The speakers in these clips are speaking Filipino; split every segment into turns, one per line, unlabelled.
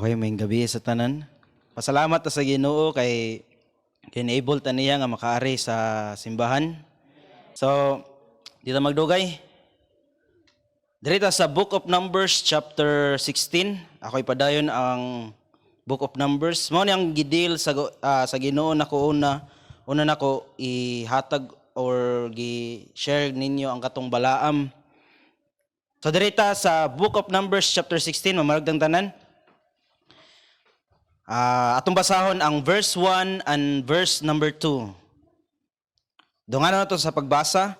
Okay, may gabi sa tanan. Pasalamat ta sa Ginoo kay enable ta niya nga makaari sa simbahan. So, dito magdugay. Dirita sa Book of Numbers chapter 16. Ako ipadayon ang Book of Numbers. Mao ni ang gidil sa Ginoo nako una nako ihatag or gi-share ninyo ang katong balaam. So dirita sa Book of Numbers chapter 16, mamaragdang tanan. Atong basahon ang verse 1 and verse number 2. Dungan na ito sa pagbasa.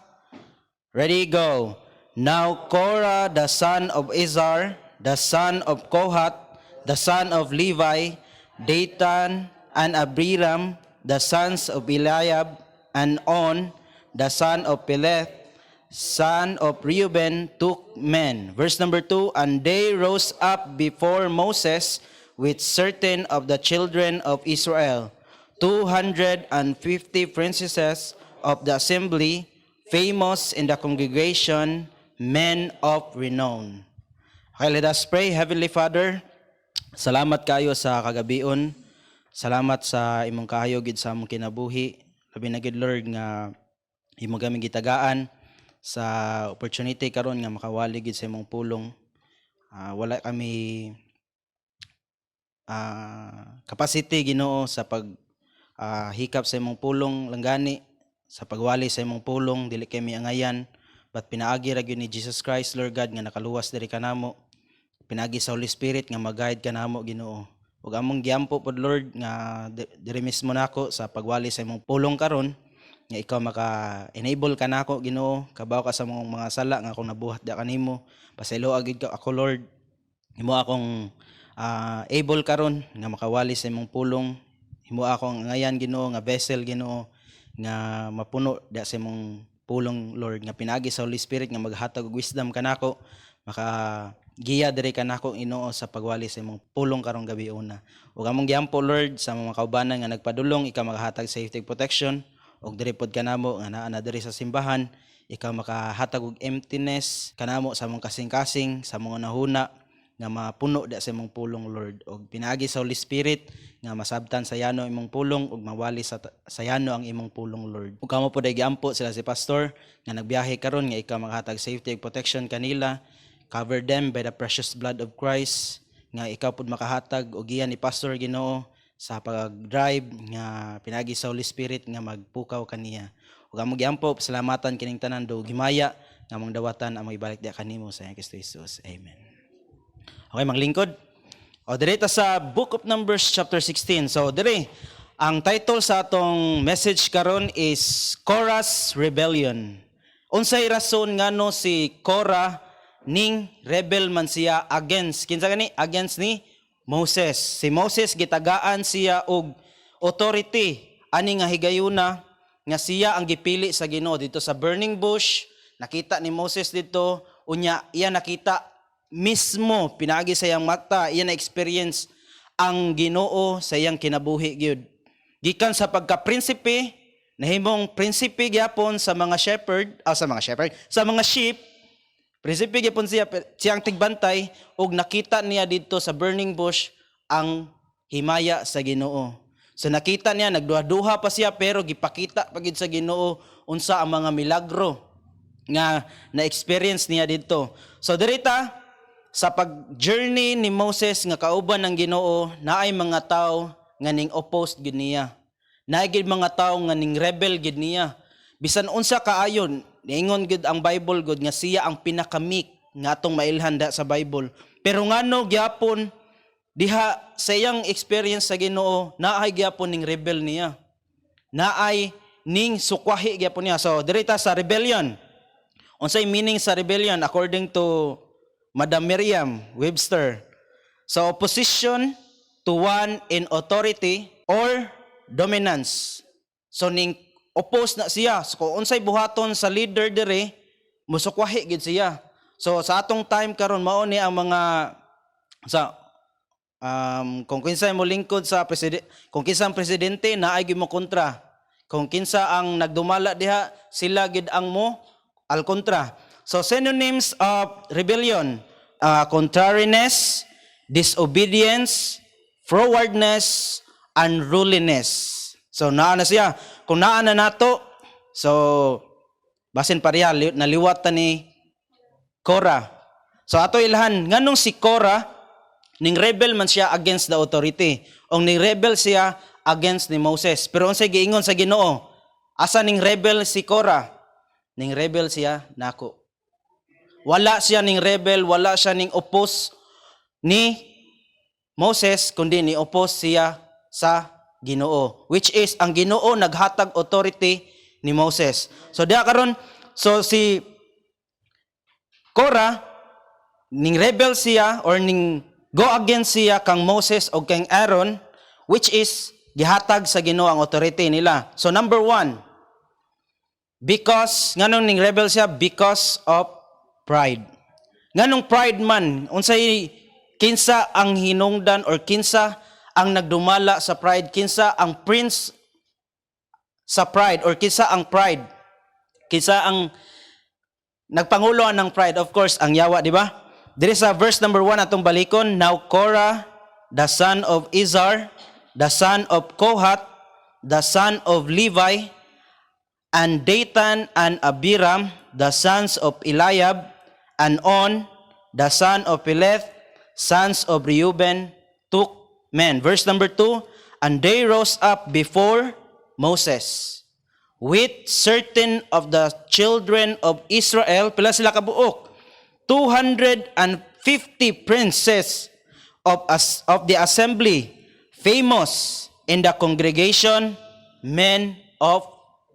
Ready, go. Now Korah, the son of Izhar, the son of Kohath, the son of Levi, Dathan and Abiram, the sons of Eliab, and On, the son of Peleth, son of Reuben, took men. Verse number 2, and they rose up before Moses with certain of the children of Israel, 250 princesses of the assembly, famous in the congregation, men of renown. Okay, let us pray. Heavenly Father, salamat kayo sa kagabion. Salamat sa imong kahayo gid sa among kinabuhi. Labi na gid Lord nga imong gaming gitagaan sa opportunity karon nga makawali gid sa imong pulong. Wala kami capacity Ginoo sa pag hikap sa imong pulong langgani, sa pagwali sa imong pulong dili kay miangayan, but pinaagi ra gyud ni Jesus Christ Lord God nga nakaluwas diri kanamo. Pinaagi sa Holy Spirit nga mag-guide kanamo Ginoo. Ug among giampo pod Lord nga diri mismo nako sa pagwali sa imong pulong karon nga ikaw maka-enable kanako Ginoo, kabaw ka sa mga sala nga akong nabuhat da kanimo. Pasaylo agid ka ako Lord. Imo akong able karon nga makawali sa imong pulong. Himo akong ngayan Ginoo nga vessel Ginoo nga mapuno da sa imong pulong Lord, nga pinagi sa Holy Spirit nga maghatag og wisdom kanako, maka giya diri kanako Ginoo sa pagwali sa imong pulong karong gabi una. Ug among giampo Lord sa mga kaubanan nga nagpadulong, ikaw maghatag safety protection og diri pod kanamo nga naa diri sa simbahan, ikaw makahatag og emptiness kanamo sa among kasing-kasing, sa mga nahuna nga mapuno da sa imong pulong Lord, og pinaagi sa Holy Spirit nga masabtan sa yano imong pulong ug mawali sa yano ang imong pulong Lord. Ug kamo pod ay giampo sila si pastor nga nagbiyahe karon nga ikaw maghatag safety ug protection kanila, cover them by the precious blood of Christ, nga ikaw pod makahatag og giyan ni pastor Ginoo sa pag-drive nga pinaagi sa Holy Spirit nga magpukaw kaniya. Ug amo giampo salamatan kining tanan do gimaya nga among dawatan among ibalik da kanimo sa Kristo Jesus. Amen. Okay, maglingkod. O direta sa Book of Numbers chapter 16. So dire, ang title sa atong message karon is Korah's Rebellion. Unsay rason ngano si Korah ning rebel man siya against kinsa gani? Against ni Moses. Si Moses gitagaan siya og authority ani nga higayuna nga siya ang gipili sa Ginoo dito sa burning bush. Nakita ni Moses dito, unya iya nakita mismo pinagi sa iyang mata, iya na experience ang Ginoo sa iyang kinabuhi gyud. Gikan sa pagka-prinsipe, nahimong prinsipe gyapon sa mga sa mga sheep. Prinsipe gyapon siyang tigbantay ug nakita niya dito sa burning bush ang himaya sa Ginoo. So nakita niya, nagduha-duha pa siya pero gipakita pagid sa Ginoo unsa ang mga milagro nga na-experience niya dito. So dirita sa pag-journey ni Moses nga kauban ng Ginoo, naay mga tao nga ning opposed gid niya. Naay gid mga tao nga ning rebel gid niya. Bisan unsa kaayon, niingon gid ang Bible gud nga siya ang pinakamik nga atong mailhanda sa Bible. Pero ngano gyapon diha sa iyang experience sa Ginoo, naay gyapon ning rebel niya. Naay ning sukwahi gyapon niya. So dirita sa rebellion. Unsay meaning sa rebellion according to Madam Merriam-Webster? So opposition to one in authority or dominance. So ning oppose na siya. So kung unsay buhaton sa leader dire, musukwahi gid siya. So sa atong time karon mao ni ang mga sa kung kinsa mo lingkod sa presidente, kung kinsa ang presidente naay gyud mo kontra. Kung kinsa ang nagdumala diha, sila gid ang mo al kontra. So synonyms of rebellion, contrariness, disobedience, frowardness, unruliness. So naa na siya. Kung naa na nato, so basin pareha naliwat ta ni Korah. So ato ilhan nganong si Korah ning rebel man siya against the authority. O ning rebel siya against ni Moses. Pero unsay giingon sa Ginoo? Asa ning rebel si Korah? Ning rebel siya nako. Wala siya ning rebel, wala siya ning oppose ni Moses, kundi ni oppose siya sa Ginoo, which is ang Ginoo naghatag authority ni Moses. So diha karon, so si Korah ning rebel siya or ning go against siya kang Moses o kang Aaron, which is gihatag sa Ginoo ang authority nila. So number 1, because nganong ning rebel siya? Because of pride. Nganong pride man? Unsay kinsa ang hinungdan or kinsa ang nagdumala sa pride? Kinsa ang prince sa pride or kinsa ang pride? Kinsa ang nagpangulo ng pride? Of course, ang yawa, di ba? Diri sa verse number 1 atong balikon, now Korah, the son of Izhar, the son of Kohath, the son of Levi, and Dathan and Abiram, the sons of Eliab, and On, the son of Peleth, sons of Reuben, took men. Verse number 2, and they rose up before Moses with certain of the children of Israel, pila sila kabuok, 250 princes of the assembly, famous in the congregation, men of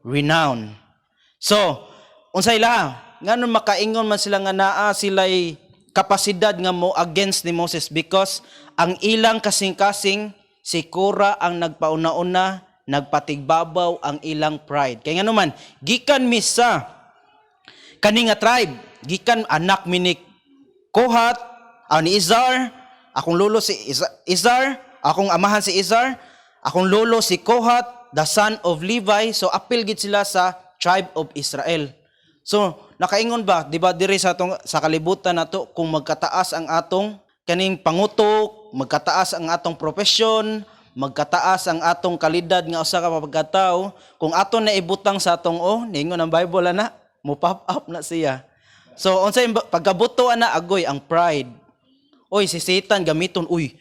renown. So, unsay la? Nganon makaingon man sila nga naa sila'y kapasidad nga mo against ni Moses because ang ilang kasing-kasing si Korah ang nagpauna-una, nagpatigbabaw ang ilang pride. Kaya nga naman, gikan misa kani nga tribe, gikan anak minik Kohath, ni Izhar, akong lolo si Izhar, akong amahan si Izhar, akong lolo si Kohath, the son of Levi. So apil gid sila sa tribe of Israel. So nakaingon ba, di ba diri sa kalibutan nato kung magkataas ang atong kaning pangutok, magkataas ang atong profesyon, magkataas ang atong kalidad nga usa ka pagkatao, kung aton na ibutang sa atong ningon ang Bible ana, mo pop up na siya. So unsay pagkabuto ana agoy ang pride. Oy si Satan gamiton, uy,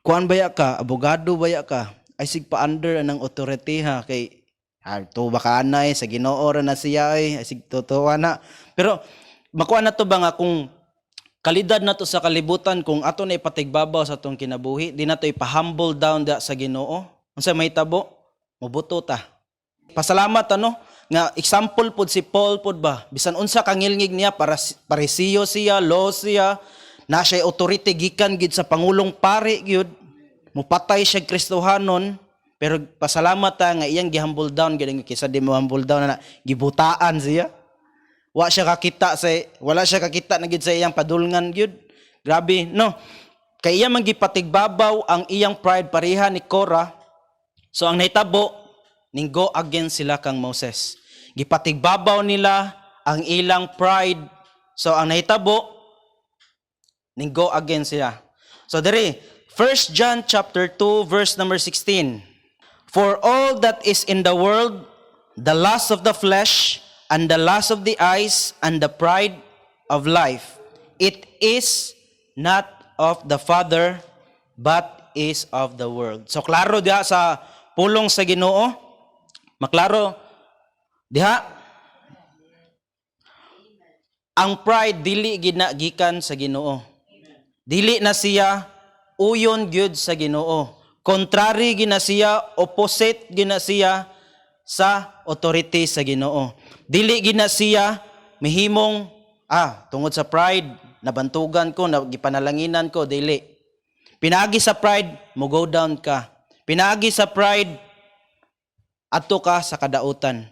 kuan baya ka, abogado baya ka, ay sig pa-under ng authority ha kay to baka anay sa Ginoo ra na siya ay sig totoo na. Pero makuha na to ba nga kung kalidad na to sa kalibutan, kung ato na ipatigbabaw sa atong kinabuhi, di na to ipa-humble down sa Ginoo. Unsa may tabo? Mobuto ta. Pasalamat nga example pod si Paul pod ba, bisan unsa kangilngig niya para parisiyo siya, law siya, na siya authority gikan gid sa pangulong pare gyud, mupatay siya Kristohanon. Pero pasalamat ta nga iyang gi-humble down gid kaysa di mo humble down na gibutaan siya. Wala siya kakita na gid sa iyang padulngan gyud. Grabe, no. Kay iya man gipatigbabaw ang iyang pride pareha ni Korah. So ang nahitabo ning go against sila kang Moses. Gipatigbabaw nila ang ilang pride. So ang nahitabo ning go against sila. So diri 1 John chapter 2 verse number 16. For all that is in the world, the lust of the flesh, and the lust of the eyes, and the pride of life, it is not of the Father, but is of the world. So klaro diha sa pulong sa Ginoo, maklaro diha, ang pride dili ginagikan sa Ginoo. Dili na siya uyon gyud sa Ginoo. Contrary gina siya, opposite gina siya sa authority sa Ginoo. Dili gina siya mihimong tungod sa pride nabantugan ko, gipanalanginan ko, dili. Pinaagi sa pride, mo go down ka. Pinaagi sa pride, ato ka sa kadautan.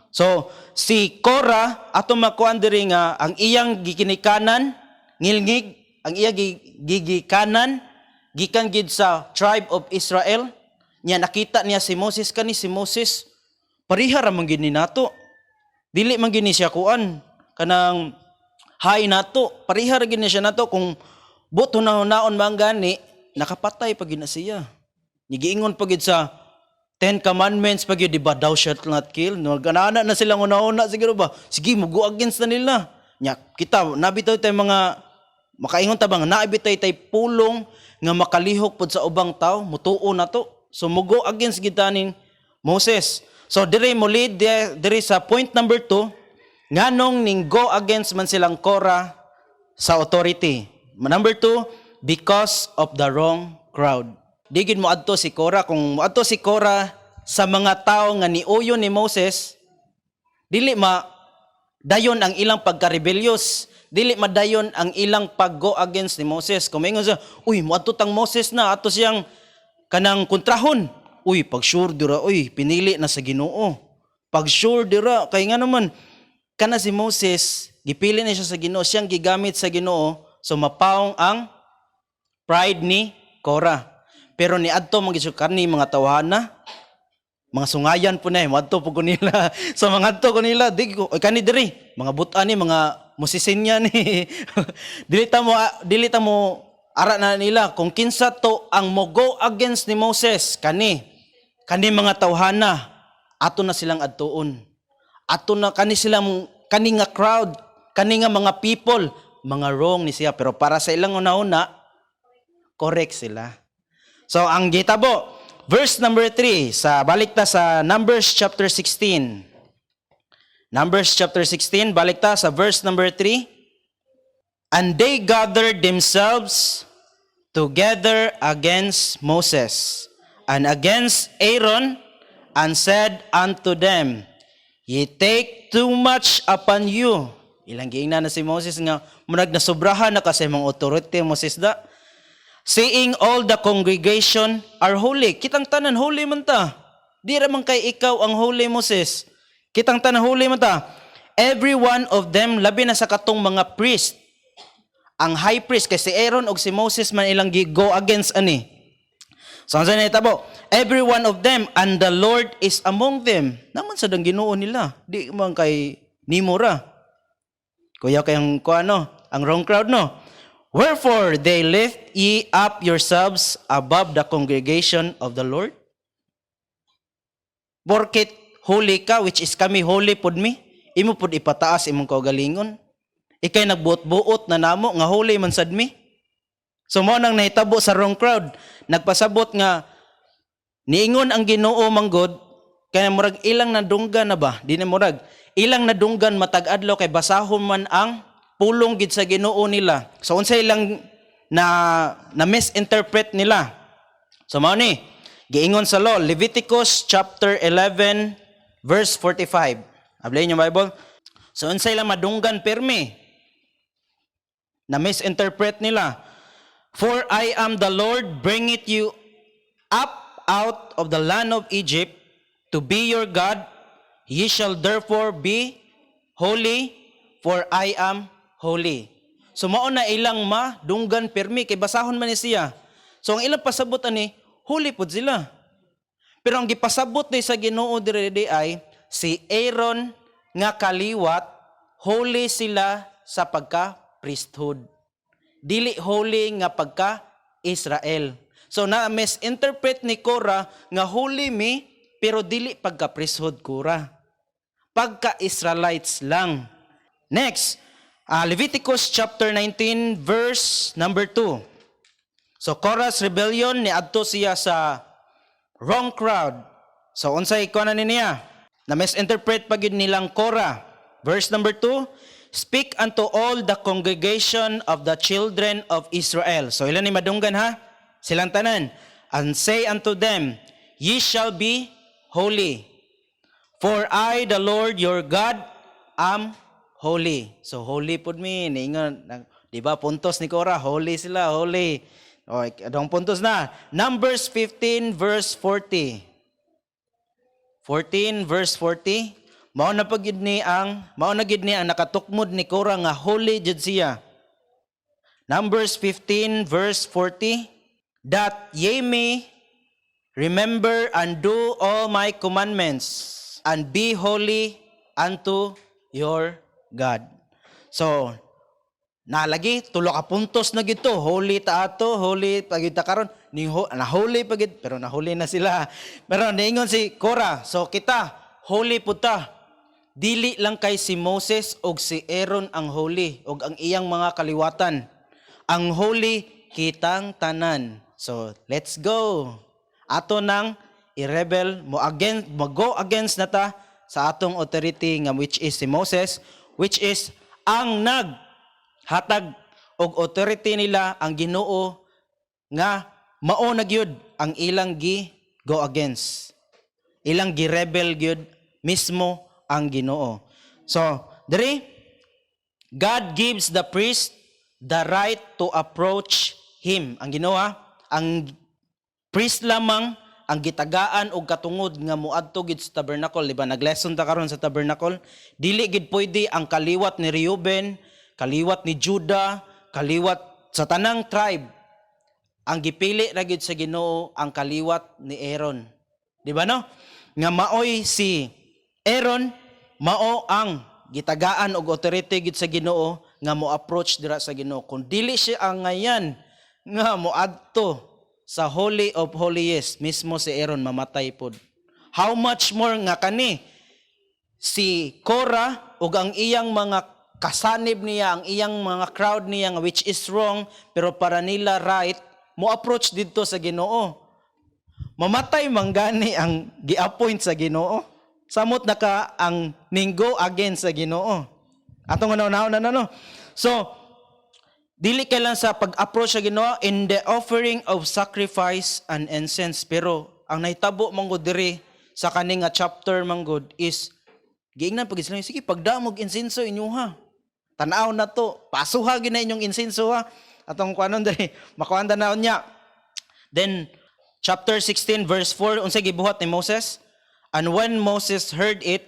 So si Korah ato makuan diri nga ang iyang gikinikanan, ngilngig, ang iyang gigikanan gikan gid sa tribe of Israel, niya nakita niya si Moses si Moses pariha ra man gid ni nato. Dili man gid ni siya kuan kanang hay nato, pariha ra gid ni siya nato kung Buto na naon man gani, nakapatay pag na siya. Nigiingon pag sa 10 Commandments pag di ba, thou shalt not kill. No, ganana na silang una-una, siguro ba? Sige, mugo against na nila. Nya, kita, nabitaw tayo mga, makaingon ta bang, naibitay tayo pulong nga makalihok pod sa ubang tao, mutuo na to. So, mugo against gitaning Moses. So, dire mo lead, dire sa point number 2, nganong ning go against man silang Korah sa authority. Number 2, because of the wrong crowd. Digid mo adto si Korah. Kung mo adto si Korah sa mga tao nga niuyon ni Moses, dili dayon ang ilang pagka-rebellious. Dili madayon ang ilang pag-go against ni Moses. Kung maingon siya, uy, mo adto tang Moses na, ato siyang kanang kontrahon. Uy, pag sure dira, uy, pinili na sa Ginoo. Pag sure dira, kay nga naman, kana si Moses, gipili na siya sa Ginoo, siyang gigamit sa Ginoo, so mapaong ang pride ni Korah. Pero ni adto mangisukar ni mga tawhana, mga sungayan po na adto po ko nila. So mga adto ko nila, di ko kani diri, mga butan ni mga musisinya ni. dilita mo ara na nila kung kinsa to ang mo go against ni Moses kani mga tawhana, ato na silang adtuon. Ato na kani nga crowd, kani nga mga people, mga wrong ni siya, pero para sa ilang una-una correct sila. So, ang gitabo, verse number 3, balik ta sa Numbers chapter 16. Numbers chapter 16, balik ta sa verse number 3. And they gathered themselves together against Moses and against Aaron, and said unto them, Ye take too much upon you. Ilang giingna na si Moses nga, munag nasobrahan na kasi mga authority Moses da. Seeing all the congregation are holy. Kitang tanan holy man ta. Di ra man kay ikaw ang holy Moses. Kitang tanan holy man ta. Every one of them, labi na sa katong mga priest. Ang high priest kay si Aaron og si Moses man ilang go against ani. So ano na itabo? Every one of them, and the Lord is among them. Naman sa dang Ginoo nila. Di man kay nimura. Kuya kayang ang wrong crowd no. Wherefore they lift ye up yourselves above the congregation of the Lord? Porket holy ka, which is kami holy pod mi, imo pod ipataas imong kaugalingon. Ikay nagbuot-buot na namo nga holy man sad mi. So mo nang nahitabo sa wrong crowd, nagpasabot nga niingon ang Ginoo manggod kaya murag ilang nadunggan na ba? Di na murag ilang nadunggan matag-adlaw kay basahon man ang pulong gid sa Ginoo nila. So unsay lang na misinterpret nila. So mao ni giingon sa law, Leviticus chapter 11 verse 45. Ablay niyo Bible. So unsay lang madunggan permi na misinterpret nila. For I am the Lord, bring it you up out of the land of Egypt to be your God. Ye shall therefore be holy, for I am holy. So mao na ilang dunggan permi kay basahon man ni siya. So ang ilang pasabot ani holy pud sila. Pero ang gipasabot ni sa Ginoo diri ay si Aaron nga kaliwat holy sila sa pagka priesthood. Dili holy nga pagka Israel. So na misinterpret ni Korah nga holy mi pero dili pagka priesthood Korah. Pagka Israelites lang. Next, Leviticus chapter 19 verse number 2. So Korah's rebellion ni adto siya sa wrong crowd. So unsay kuan niya? Na misinterpret pagid nilang Korah. Verse number 2, speak unto all the congregation of the children of Israel. So ilan ni madunggan ha? Silang tanan. And say unto them, ye shall be holy. For I the Lord your God am holy. So holy pud mi ningon, di ba puntos ni Korah, holy sila, holy. O adong puntos na. Numbers 15 verse 40. 14 verse 40. Mao na gid ni ang nakatukmod ni Korah nga holy jud siya. Numbers 15 verse 40. That ye may remember and do all my commandments and be holy unto your God. So, Nalagi tulo ka puntos na gito, holy ta ato, holy pagid ta karon, na holy pagid pero nahuli na sila. Pero niingon si Korah, so kita holy puta. Dili lang kay si Moses og si Aaron ang holy og ang iyang mga kaliwatan. Ang holy kitang tanan. So let's go. Ato nang i-rebel go against nata sa atong authority nga which is si Moses, which is ang hatag og authority nila ang Ginoo nga mao na gyud ang ilang go against. Ilang gi-rebel gyud mismo ang Ginoo. So, diri God gives the priest the right to approach him. Ang Ginoo, ang priest lamang ang gitagaan og katungod nga muadto gid sa tabernacle, di ba? Nag-lesson ta karon sa tabernacle. Dili gid pwede ang kaliwat ni Reuben, kaliwat ni Judah, kaliwat sa tanang tribe. Ang gipili ra gid sa Ginoo ang kaliwat ni Aaron. Di ba no? Nga maoy si Aaron mao ang gitagaan og authority gid sa Ginoo nga mo approach dira sa Ginoo. Kung dili siya ang ngayan nga moadto sa Holy of Holiest, mismo si Aaron mamatay pod. How much more nga kani si Korah ug ang iyang mga kasanib niya, ang iyang mga crowd niya which is wrong pero para nila right, mo approach didto sa Ginoo. Mamatay manggani ang gi-appoint sa Ginoo. Samot na ka ang ninggo against sa Ginoo. Atong una-una na no. So dili kailan sa pag-approach sa Ginoo in the offering of sacrifice and incense. Pero ang nahitabo manggod diri sa kaning nga chapter manggod is giingnan pag sila, sige pagdamog insenso inyuha. Tanaw na to, pasuha gid na inyong insenso ha. Atong kuanon diri, makuanda na niya. Then chapter 16 verse 4 unsay gibuhat ni Moses? And when Moses heard it,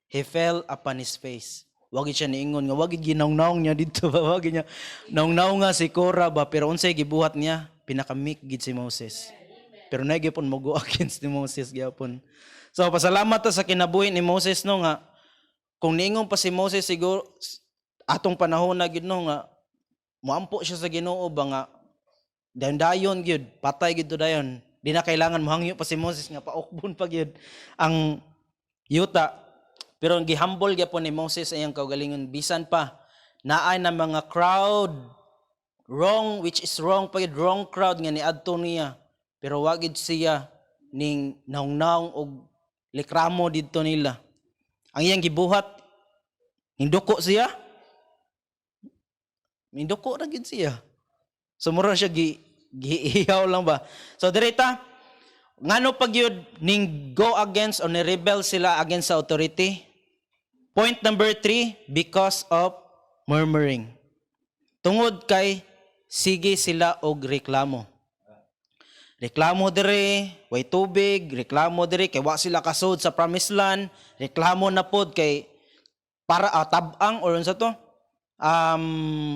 he fell upon his face. Wagi siya niingon nga wagi ginaw-naw niya dito ba, wagi niya naw-naw nga si Korah ba, pero unsay gibuhat niya? Pinakamik gid si Moses. Pero na gyapon mo go against ni Moses gyapon. So pasalamat ta sa kinabuhi ni Moses no nga kung niingon pa si Moses siguro atong panahon na gid no nga moampo siya sa Ginoo ba nga dayon gyud, patay gyud dayon. Di na kailangan mohangyo pa si Moses nga paukbon pa gyud ang yuta. Pero ang gihumble gyapon ni Moses ayang kaugalingon bisan pa naay na mga crowd wrong which is wrong pa gyud, wrong crowd nga niadto niya. Pero wa gid siya ning naong-naong og likramo didto nila. Ang iyang gibuhat hinduko siya. Hinduko ra gid siya. Sumuro siya giihaw lang ba. So direta ngano pag yun ning go against or ni rebel sila against sa authority? Point number 3, because of murmuring. Tungod kay sige sila og reklamo. Reklamo diri, way tubig, reklamo diri kay wa sila kasud sa promised land, reklamo na pod kay para tabang or unsa to?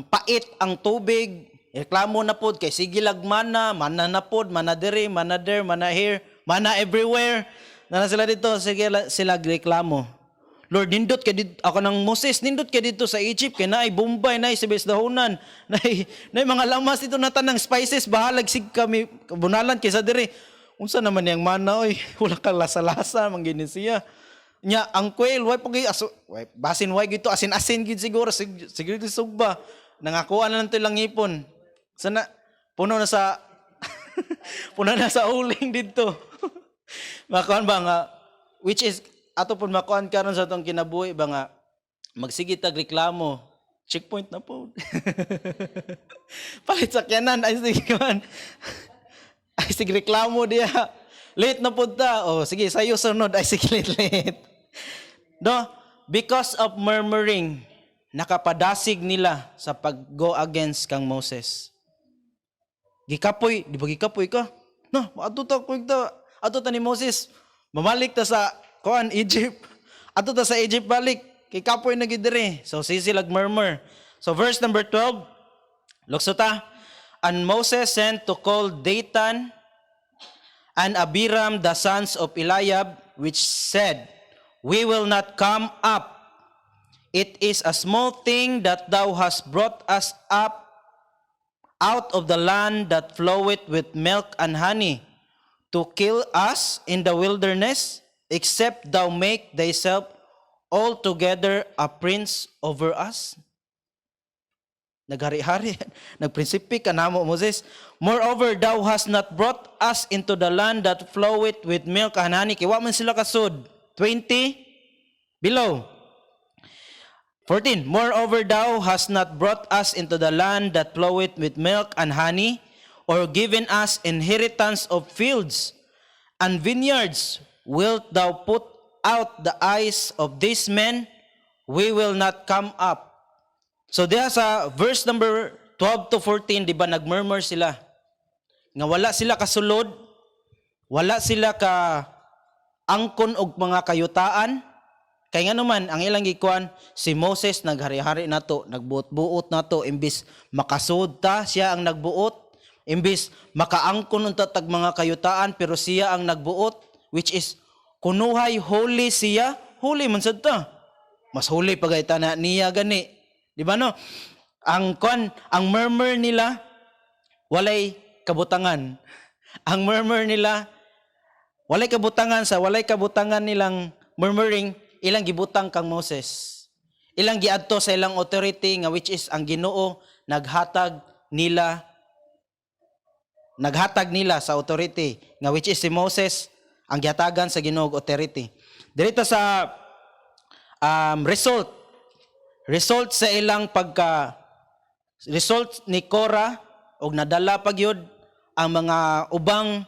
Pait ang tubig, reklamo na pod kay sige lagmana, mana na pod, mana diri, mana there, mana here, mana everywhere. Na sila dito, sige sila reklamo. Lord, nindot ka dito, ako ng Moses, nindot ka dito sa Egypt, kaya naay Bombay, naay Sibes-dahunan, naay mga lamas dito na tanang spices, bahalag sig kami, bunalan kaysa diri. Unsa naman yang mana, oy, wala kang lasa-lasa, manggini siya. Nya, ang quail, way pag basin way gito, asin-asin gid siguro, siguro sugba. Nangakuha na lang ito lang ipon. Sana, puno na sa, puno na sa uling dito. Makuhan ba nga, which is, ato pun makuan karon sa atong kinabuhi ba nga magsige tag reklamo, checkpoint na po. Palit sakyanan ay sige man. Ay sige reklamo diya. Late na pud ta. Oh sige sayo sunod ay sige late. No, because of murmuring nakapadasig nila sa pag-go against kang Moses. Gikapoy, di ba gikapoy ka? No, ato ta ni Moses. Mamalik ta sa Egypt. Ato ta sa Egypt balik. Kay kapoy na gid diri. So sisilag murmur. So verse number 12. Luksota. And Moses sent to call Dathan and Abiram the sons of Eliab, which said, we will not come up It is a small thing that thou hast brought us up out of the land that floweth with milk and honey, to kill us in the wilderness, except thou make thyself altogether a prince over us. Naghari-hari, nagprinsipi ka namo, Moses. Moreover, thou hast not brought us into the land that floweth with milk and honey. Kiwa man sila kasud. 20 below. 14. Moreover, thou hast not brought us into the land that floweth with milk and honey, or given us inheritance of fields and vineyards. Wilt thou put out the eyes of these men? We will not come up. So diha sa verse number 12 to 14, di ba nagmurmur sila? Nga wala sila kasulod, wala sila ka angkon og mga kayutaan. Kaya nga naman, ang ilang gikuan, si Moses naghari-hari nato, nagbuot-buot nato, imbis makasud ta, siya ang nagbuot, imbis makaangkon unta tag mga kayutaan, pero siya ang nagbuot, which is kunuhay holy siya, holy man sad ta. Mas holy pagayta na niya gani. Di ba no? Ang murmur nila walay kabutangan. Ang murmur nila walay kabutangan nilang murmuring, ilang gibutang kang Moses. Ilang giadto sa ilang authority nga which is ang Ginoo naghatag nila sa authority nga which is si Moses ang gihatagan sa Ginoo authority. Dito sa result sa ilang result ni Korah og nadala pagyud ang mga ubang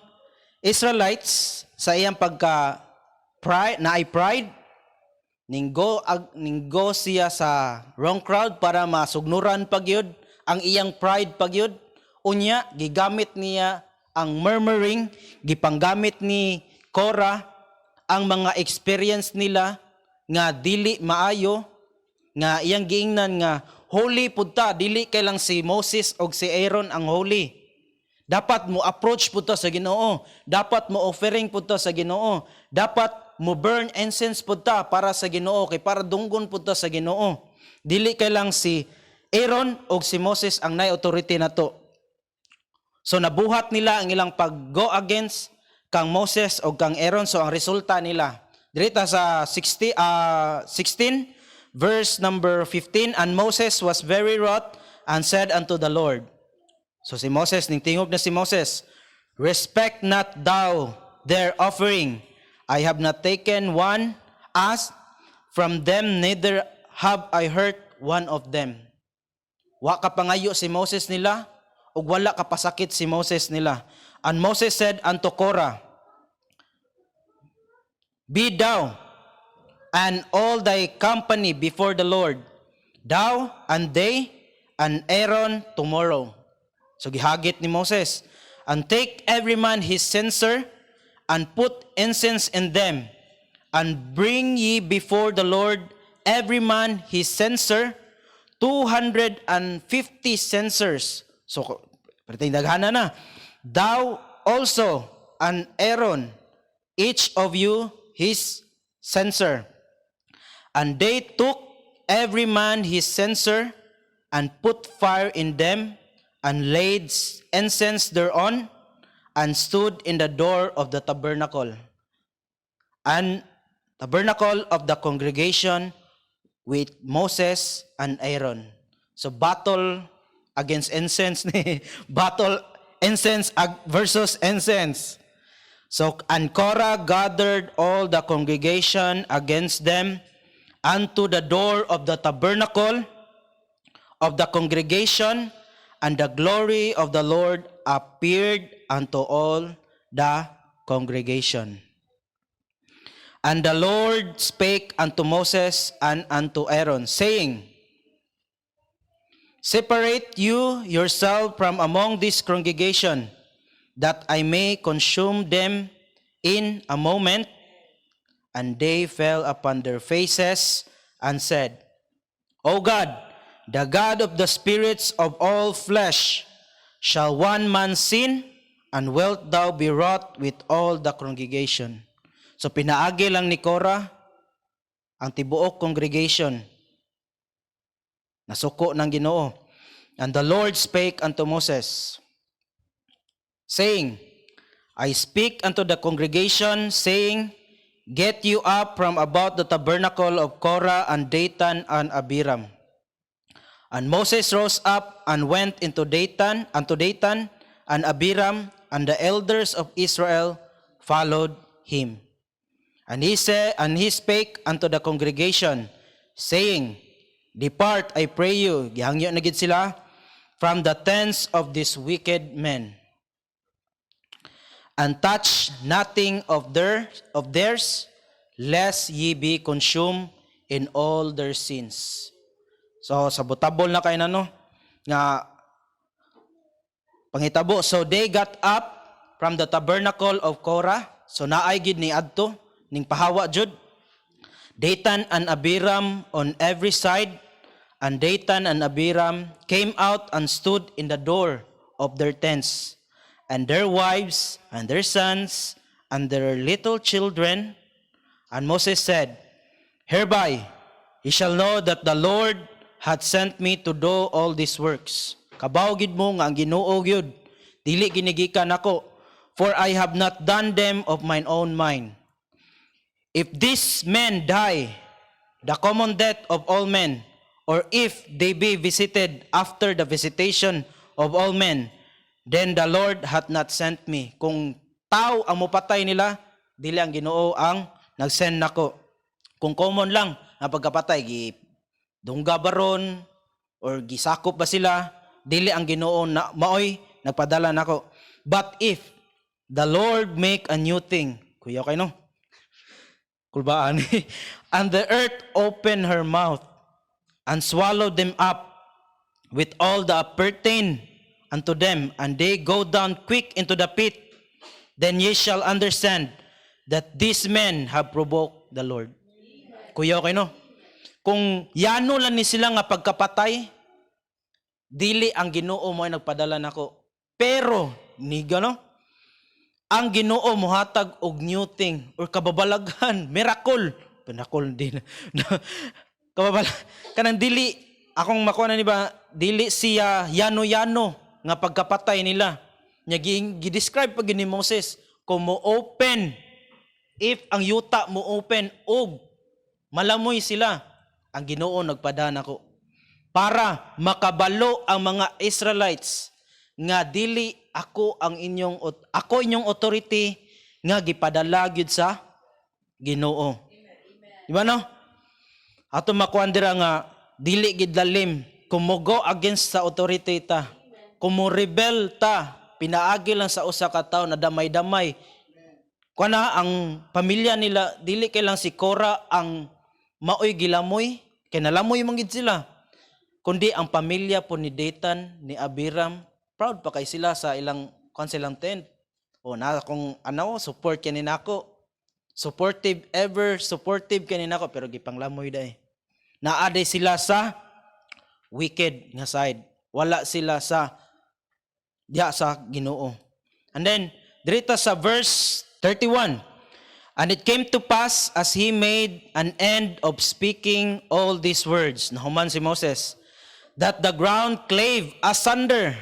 Israelites sa iyang pride ninggo siya sa wrong crowd para masugnuran pagyud ang iyang pride pagyud. Unya gigamit niya ang murmuring, gipanggamit ni Korah ang mga experience nila nga dili maayo, nga iyang giingnan nga holy pud ta, dili kay lang si Moses og si Aaron ang holy. Dapat mo approach pud ta sa Ginoo, dapat mo offering pud ta sa Ginoo, dapat mo burn incense pud ta para sa Ginoo, kay para dunggon pud ta sa Ginoo. Dili kay lang si Aaron og si Moses ang nay authority nato. So nabuhat nila ang ilang pag-go against kang Moses o kang Aaron. So ang resulta nila dito sa 16 verse number 15, and Moses was very wroth and said unto the Lord. So si Moses, tingog na si Moses, respect not thou their offering. I have not taken one as from them, neither have I hurt one of them. Wa ka pangayo si Moses nila, ug wala ka pasakit si Moses nila. And Moses said unto Korah, be thou and all thy company before the Lord, thou and they and Aaron tomorrow. So gihagit ni Moses, and take every man his censer, and put incense in them, and bring ye before the Lord every man his censer, 250 censers. So perting daghana na. Thou also and Aaron, each of you his censer. And they took every man his censer, and put fire in them, and laid incense thereon, and stood in the door of the tabernacle, and tabernacle of the congregation, with Moses and Aaron. So battle against incense ni battle incense versus incense. So and Korah gathered all the congregation against them unto the door of the tabernacle of the congregation, and the glory of the Lord appeared unto all the congregation. And the Lord spake unto Moses and unto Aaron, saying, separate you yourself from among this congregation, that I may consume them in a moment. And they fell upon their faces and said, O God, the God of the spirits of all flesh, shall one man sin, and wilt thou be wroth with all the congregation? So pinaagi lang ni Korah ang tibuok congregation Nasuko ng Ginoo. And the Lord spake unto Moses, saying, I speak unto the congregation, saying, Get you up from about the tabernacle of Korah and Dathan and Abiram. And Moses rose up and went unto Dathan and Abiram, and the elders of Israel followed him. And he spake unto the congregation, saying, Depart, I pray you, gihangyo na gid sila, from the tents of these wicked men, and touch nothing of theirs, lest ye be consumed in all their sins. So, sabotabol na kayo na, no? Nga, pangitabo. So, they got up from the tabernacle of Korah. So, naay gid ni adto, ning pahawa jud. Dathan and Abiram on every side, and Dathan and Abiram came out and stood in the door of their tents, and their wives and their sons and their little children. And Moses said, Hereby ye shall know that the Lord hath sent me to do all these works. Kabaw gid mo nga ang Ginoo gyud, dili ginigikan ako, for I have not done them of mine own mind. If these men die, the common death of all men, or if they be visited after the visitation of all men, then the Lord hath not sent me. Kung tao ang mupatay nila, dili ang Ginoo ang nag-send nako. Kung common lang na pagkapatay, dungga baron or gisakop ba sila, dili ang Ginoo na maoy nagpadala nako. But if the Lord make a new thing, kuya kay no? Kulbaan. And the earth open her mouth and swallow them up with all that pertain unto them, and they go down quick into the pit, then ye shall understand that these men have provoked the Lord. Kuya, okay no? Kung yano lang ni sila nga pagkapatay, dili ang Ginoo mo ay nagpadala nako. Pero, niga no? Ang Ginoo mohatag og new thing or kababalaghan, miracle. Pinakol din. Kanang dili, akong makuha na ni ba, dili siya yano-yano nga pagkapatay nila. Nya gi-describe pag ni Moses, kung mo open, if ang yuta mo open, og malamoy sila, ang Ginoo nagpadana ko. Para makabalo ang mga Israelites, nga dili ako inyong authority, nga gipadala gyud sa Ginoo. Di ba no? Ato makuan dira nga dili gid lalim kung mo go against sa authority ta, kung mo rebel ta, pinaagi lang sa usa ka tawo na damay-damay. Kuna ang pamilya nila dili kay lang si Korah ang maoy gilamoy, kay nalamoy man gid sila. Kundi ang pamilya po ni Dathan, ni Abiram, proud pa kay sila sa ilang silang tent. O na kung ano, support kani nako. Supportive kani nako, pero gipanglamoy dai. Naaday sila sa wicked nga side. Wala sila sa diha sa Ginoo. And then dirita sa verse 31. And it came to pass as he made an end of speaking all these words, nahuman si Moses, that the ground clave asunder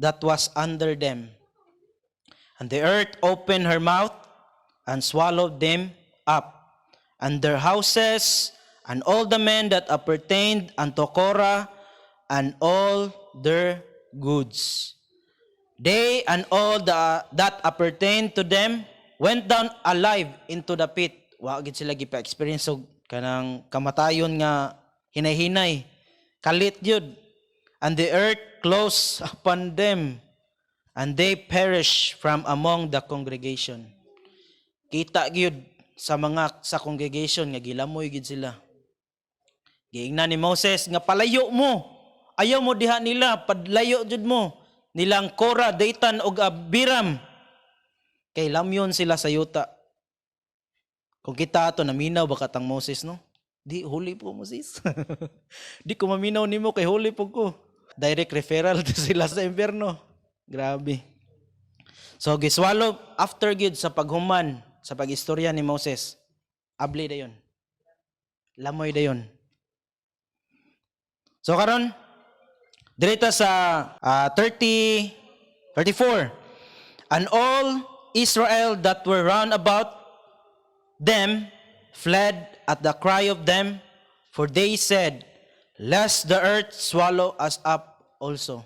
that was under them. And the earth opened her mouth and swallowed them up, and their houses, and all the men that appertained unto Korah, and all their goods. They and all that appertained to them went down alive into the pit. Wa gid sila gipa-experience og kanang kamatayon nga hinay-hinay. Kalit yun. And the earth closed upon them, and they perished from among the congregation. Kita gyud sa congregation nga gilamoy gid sila. Giingnan ni Moses nga palayo mo. Ayaw mo diha nila, padlayo jud mo. Nilang Korah, Dathan ug Abiram. Kay lamyon sila sa yuta. Kung kita ato naminaw ba katang Moses no? Di huli po Moses. Di ko maminaw nimo kay huli po ko. Direct referral to sila sa impyerno. Grabe. So giswallow after gid sa paghuman sa pagistorya ni Moses. Abli dayon. Lamoy dayon. So karon direta sa 34. And all Israel that were round about them fled at the cry of them, for they said, lest the earth swallow us up also.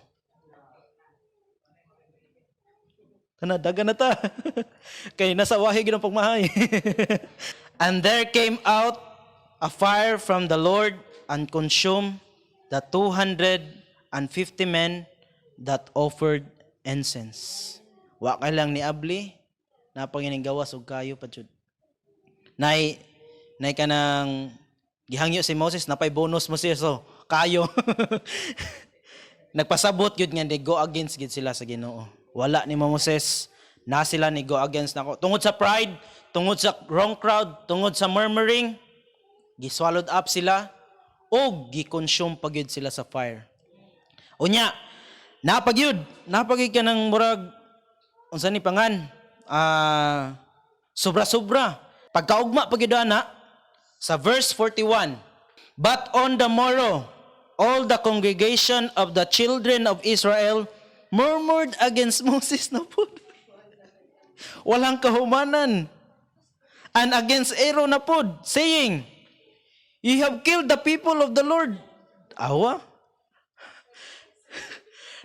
Dagan na ta. Kay nasa wahi ginang pagmahay. And there came out a fire from the Lord and consumed the 250 men that offered incense. Wa kay lang ni abli na pangining gawas og kayo pa jud. Nay kanang gihangyo si Moses napay bonus mo siya so kayo. Nagpasabot gyud nga they go against gid sila sa Ginoo. Wala ni Moses na sila ni go against nako. Tungod sa pride, tungod sa wrong crowd, tungod sa murmuring, giswallowed up sila o gi-consume pagyud sila sa fire. Unya, napagyud ka ng murag unsa ni pangan? Sobra-sobra. Pagkaugma pagyud ana sa verse 41. But on the morrow, all the congregation of the children of Israel murmured against Moses na po. Walang kahumanan. And against Aaron na po, saying, you have killed the people of the Lord. Awa.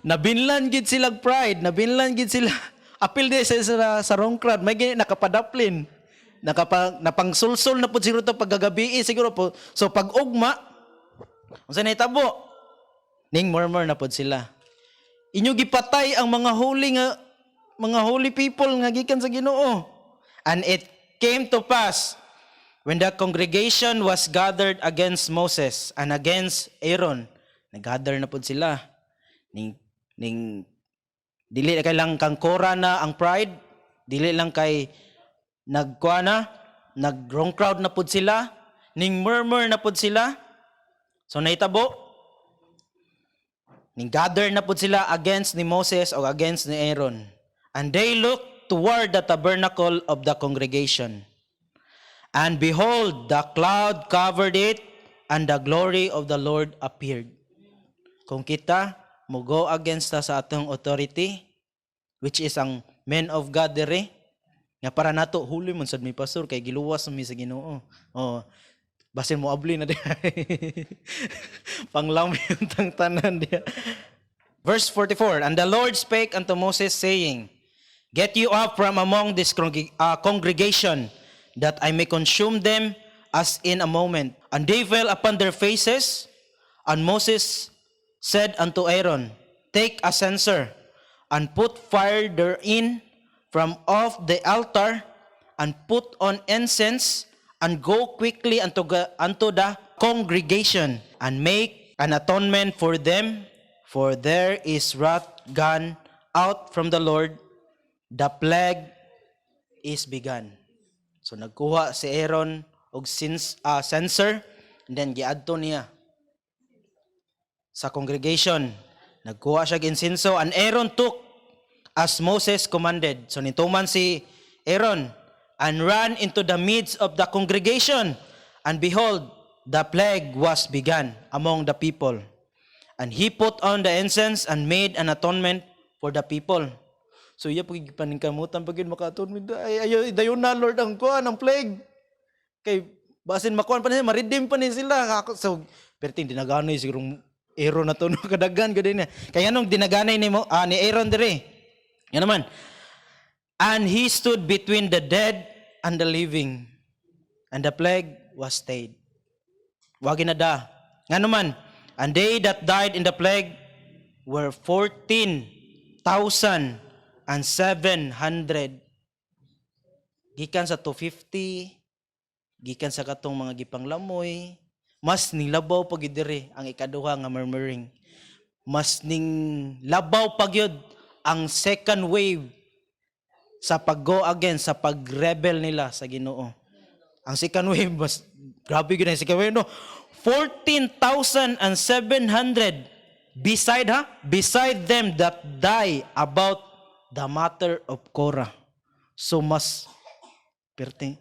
Nabinlan gid sila pride, nabinlan gid sila. Apil di sa wrong crowd, may gini nakapadaplin. Napangsulsul na po siguro ito paggagabi siguro po. So pag ugma, unsa na itabo? Ning murmur na po sila. Inyo gipatay ang mga holy people nga gikan sa Ginoo. And it came to pass when the congregation was gathered against Moses and against Aaron. Nag-gather na po sila. Ning dili kay lang kang kora na ang pride, dili lang kay nag-wrong crowd na po sila, ning murmur na po sila. So naitabo, ning gather na po sila against ni Moses o against ni Aaron. And they looked toward the tabernacle of the congregation. And behold, the cloud covered it, and the glory of the Lord appeared. Kung kita, mo go against sa atong authority, which is ang men of God dere, nga para nato huli man sad mi pastor kay giluwas mi sa Ginoo. Oh, basin mo abli na diha. Panglami yung tanan diha. Verse 44, and the Lord spake unto Moses, saying, get you up from among this congregation, that I may consume them as in a moment. And they fell upon their faces, and Moses said unto Aaron, take a censer, and put fire therein from off the altar, and put on incense, and go quickly unto the congregation, and make an atonement for them, for there is wrath gone out from the Lord, the plague is begun. So nagkuha si Aaron og censer, and then giadto niya sa congregation. Nagkuha siya og insenso, and Aaron took as Moses commanded. So nituman si Aaron and ran into the midst of the congregation, and behold, the plague was begun among the people. And he put on the incense and made an atonement for the people. So iya pag paningkamutan pagin maka-atonement, ay dayon na Lord ang kuan ang plague. Kay basin makuan pa nila, ma-redeem pa nila sila. So perting dinaganay sigurong Aaron na to no kadagan gud na. Kaya anong dinaganay ni Aaron dire? Yan naman. And he stood between the dead and the living, and the plague was stayed. Wagi na da. Nga naman, and they that died in the plague were 14,700. Gikan sa 250, gikan sa katong mga gipanglamoy, mas nilabaw pag diri ang ikaduha nga murmuring. Mas ning labaw pagyud ang second wave sa pag-go against, sa pag-rebel nila sa Ginoo. Ang second wave, mas grabe gina yung second wave, no? 14,700 beside them that die about the matter of Korah. So mas perting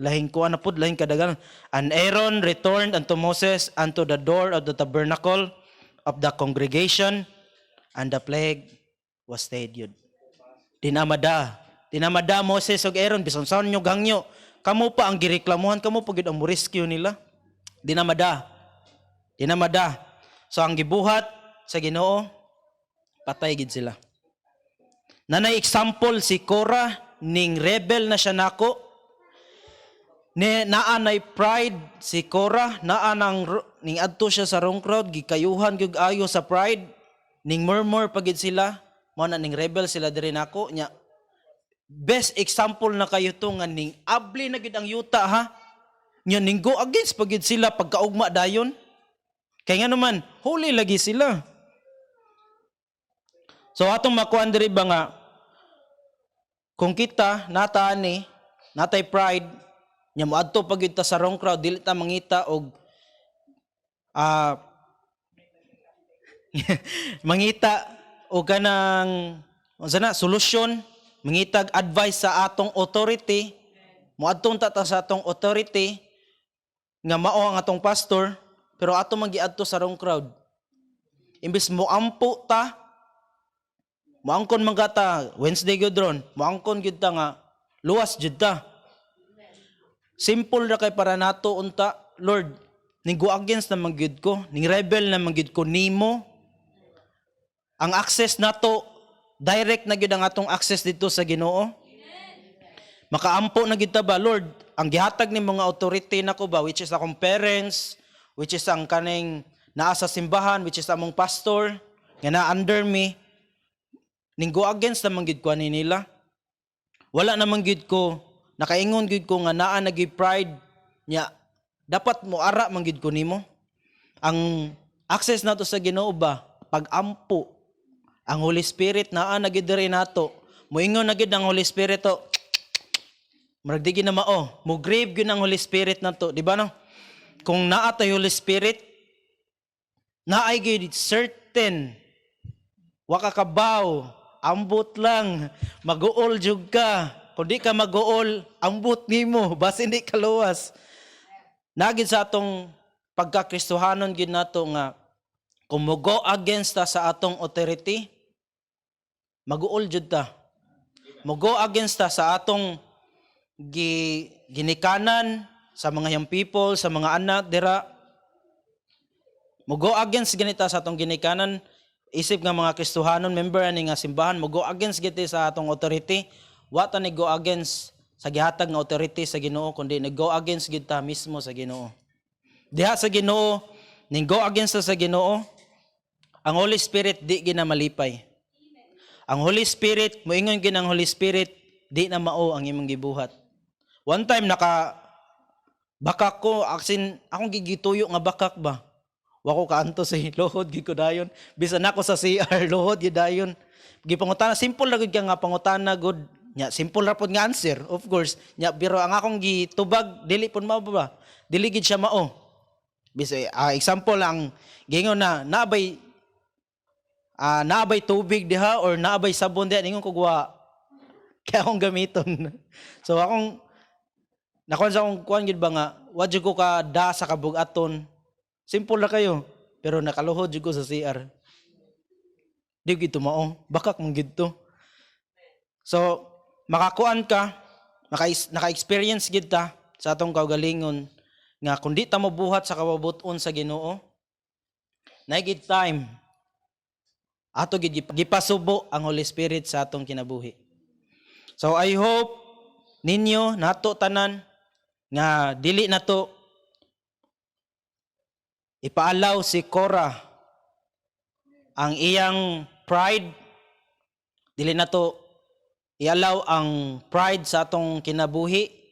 lahing kuan na pud, lahing kadaganan. And Aaron returned unto Moses unto the door of the tabernacle of the congregation, and the plague was stayed yun. Dinamada Moses ug Aaron, bisan saan nyo gangyo, kamo pa ang gireklamuhan, kamo pa gid ang rescue nila. Dinamada. So ang gibuhat sa Ginoo, patay gid sila. Nanay example si Korah, ning rebel na siya nako. Naa nay pride si Korah, naa ning adto siya sa wrong crowd, gikayuhan gyud ayo sa pride, ning murmur pagid sila, mao na ning rebel sila diri nako nya. Best example na kayo to nga ning abli na gid ang yuta ha. Nya ning go against pagid sila pagkaugma dayon. Kay nga naman huli lagi sila. So atong makuan diri ba nga kung kita natay pride nya moadto pagid ta sa wrong crowd, dili ta mangita og mangita og kanang unsa na solusyon, mangitag advice sa atong authority, moadtong ta sa atong authority nga mao ang atong pastor, pero ato magiadto sa wrong crowd. Imbes mo ampo ta, moangkon man ta Wednesday gyud ron, moangkon gyud ta nga luwas gyud ta. Simple ra kay para nato unta, Lord, ning go against na mangyud ko, ning rebel na mangyud ko nimo. Ang access nato direct na gyud ang atong access dito sa Ginoo. Makaampo na gyud ta ba, Lord, ang gihatag ni mga authority nako ba, which is akong parents, which is ang kaning naa sa simbahan, which is among pastor nga na under me, ning go against na mangyud ko ani nila. Wala na mangyud ko, nakaingon gyud ko nga naa nagi pride nya dapat mo ara mangyud ko nimo. Ang access nato sa Ginoo ba pag-ampo. Ang Holy Spirit naa na gyud diri nato. Moingon na gyud ang Holy Spirit to. Murag digi na mao, mo grave gyud ang Holy Spirit nato, di ba no? Kung naa tay Holy Spirit, naay gyud certain waka kabaw, ambot lang, mag-uol jud ka. Kung di ka mag-uol, ambot nimo, basta hindi ka luwas. Nagid sa atong pagkakristohanon gid nato nga kung mo go against ta sa atong authority, mag-uol jud ta. Mo go against ta sa atong ginikanan sa mga young people, sa mga anak dira. Mo go against ginita sa atong ginikanan, isip nga mga Kristohanon, member ani nga simbahan, mo go against giti sa atong authority. Wa ta ni go against sa gihatag nga authority sa Ginoo, kundi nag-go against gid ta mismo sa Ginoo. Diha sa Ginoo, ning go against sa Ginoo, ang Holy Spirit di gina malipay. Ang Holy Spirit, moingon gid ang Holy Spirit, di na mao ang imong gibuhat. One time bakak ko, akong gigituyo nga bakak ba. Wa ko kaanto sa lohod gid ko dayon. Bisan ako sa CR lohod gid dayon. Gipangutana, simple ra gid nga pangutana good. Nya simple ra pod nga answer, of course. Nya pero ang akong gitubag dili pud mao ba? Dili gid siya mao. Bisay example lang gingon na naabay tubig diha or naabay sabon diha ningon ko wa kaya akong gamiton. So akong nakon sa akong kuan gid ba nga wa jud ko ka da sa kabugaton. Simple ra kayo pero nakaluhod jud ko sa CR. Di gid mao, bakak man gid to. So makakuan ka, naka-experience gid ta sa atong kaugalingon nga kun di ta mobuhat sa kababuton sa Ginoo, naigid time ato gid gipasubo ang Holy Spirit sa atong kinabuhi. So I hope ninyo nato tanan nga dili nato ipaalaw si Korah ang iyang pride, dili nato ialaw ang pride sa atong kinabuhi,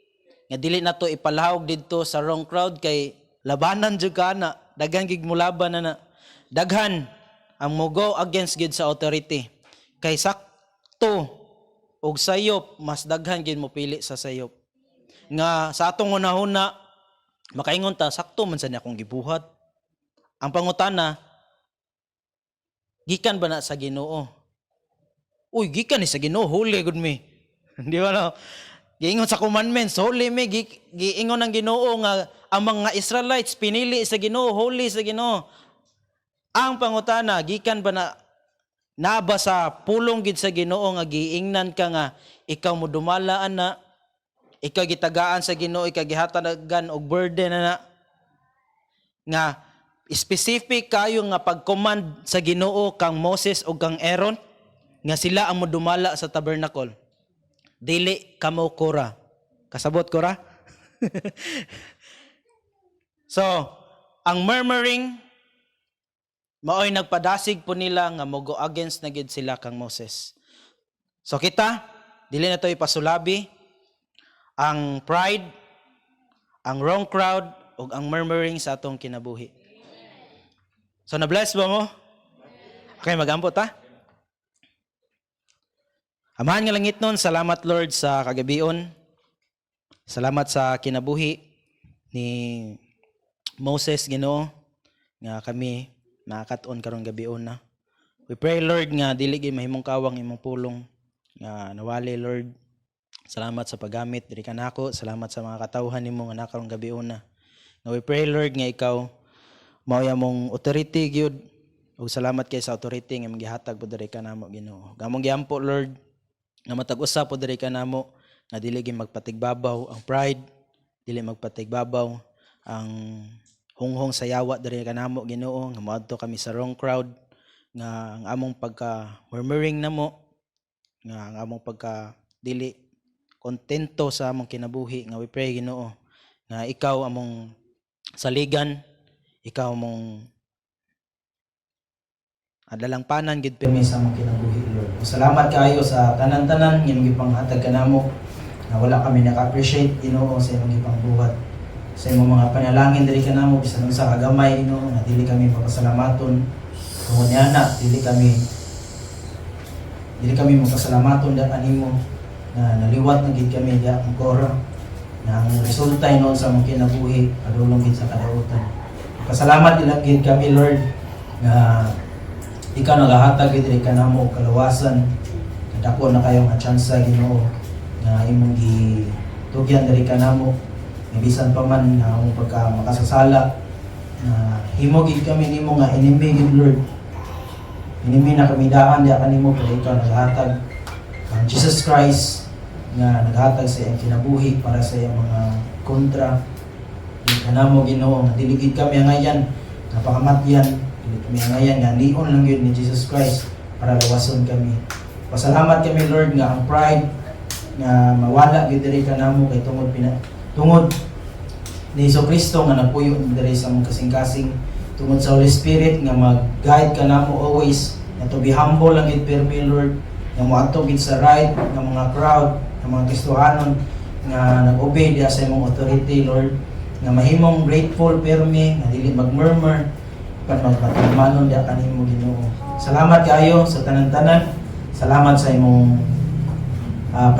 nga dili nato ipalahog didto sa wrong crowd kay labanan jud kana, daghan gig mulaban na daghan ang mo-go against gid sa authority. Kay sakto og sayop, mas daghan gid mo pili sa sayop. Nga sa atong una-una makaingon ta sakto man sa akong gibuhat. Ang pangutana, gikan ba na sa Ginoo? Uy, gikan ni sa Ginoo, huli gud mi. Di ba no? Giingon sa commandments, holy me, giingon ng Ginoo nga ang mga Israelites pinili sa Ginoo, holy sa Ginoo. Ang pangutana, gikan ba na naba sa pulong gid sa Ginoo nga giingnan ka nga ikaw mo dumala ana, ikaw gitagaan sa Ginoo, ikaw gihatagan og burden na nga specific kayo nga pag-command sa Ginoo kang Moses o kang Aaron nga sila ang modumala sa tabernacle. Dili kamo kura. Kasabot kura? So, ang murmuring maoy nagpadasig po nila nga mogo against na gid sila kang Moses. So kita, dili na to ipasulabi ang pride, ang wrong crowd ug ang murmuring sa atong kinabuhi. So na-bless ba mo? Okay, mag-ampot ha? Amahan nga langit nun, salamat Lord sa kagabion. Salamat sa kinabuhi ni Moses, Ginoo, nga kami nakakaton karon gabion na. We pray Lord nga dili gyud mahimong kawang imong pulong nga nawali Lord. Salamat sa paggamit diri kanako, salamat sa mga katawhan nimo nga nakarong gabion na. Nga we pray Lord nga ikaw mao mong authority gyud ug salamat kay sa authority nga magihatag pod diri kanamo Ginoo. Gamong giampo Lord nga matag-usa pod diri kanamo nga dili gyud magpatigbabaw ang pride, dili magpatigbabaw ang hunghong sayawa diri kanamo Ginoo nga moadto kami sa wrong crowd nga ang among pagka-murmuring namo nga ang among pagka dili kontento sa among kinabuhi nga we pray Ginoo nga ikaw among saligan, ikaw among adalangpanan gid pirmi sa among kinabuhi Lord. Salamat kaayo sa tanan-tanan nga imong gipanghatag kanamo na wala kami naka-appreciate Ginoo sa imong gipangbuhat. Sa imong mga panalangin diri kanamo bisan unsa kagamay Ginoo nga dili kami mapasalamaton. Tungod niana dili kami mapasalamaton da kanimo na naliwat na gid kami da ang kora na ang resulta noon sa among kinabuhi padulong gid sa kadautan. Pasalamat gid kami Lord nga ikaw nagahatag gid diri kanamo kalawasan. Dako na kayo nga tsansa Ginoo nga imong gitugyan diri kanamo bisan pa man nga ang pagka makasasala na himo gid kami nimo nga enemy gid Lord. Enemy na kami daan di kanimo pero ikaw naghatag ang Jesus Christ nga naghatag sa iyang kinabuhi para sa iyang mga kontra. Di kanamo Ginoo nga dili gid kami angayan napakamatyan, dili kami angayan nga lion lang gyud ni Jesus Christ para lawason kami. Pasalamat kami Lord nga ang pride nga mawala gid diri kanamo kay tungod ni Jesucristo nga nagpuyo diri sa among kasing-kasing, tungod sa Holy Spirit nga mag-guide kanamo always, nga to be humble lang gid pirmi Lord, nga moadto gid sa right nga mga crowd, nga mga Kristohanon nga nag-obey diha sa imong authority Lord, nga mahimong grateful pirmi, nga dili mag-murmur kan magpatulmanon diha kanimo Ginoo. Salamat kaayo sa tanan-tanan. Salamat sa imong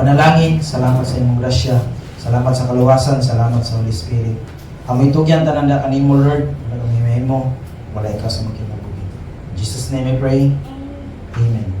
panalangin, salamat sa imong grasya. Salamat sa kaluwasan, salamat sa Holy Spirit. Amoy tugyan tanan da kanimo Lord, wala kami mahimo, wala ikaw sa mga kinabuhi. In Jesus' name I pray. Amen.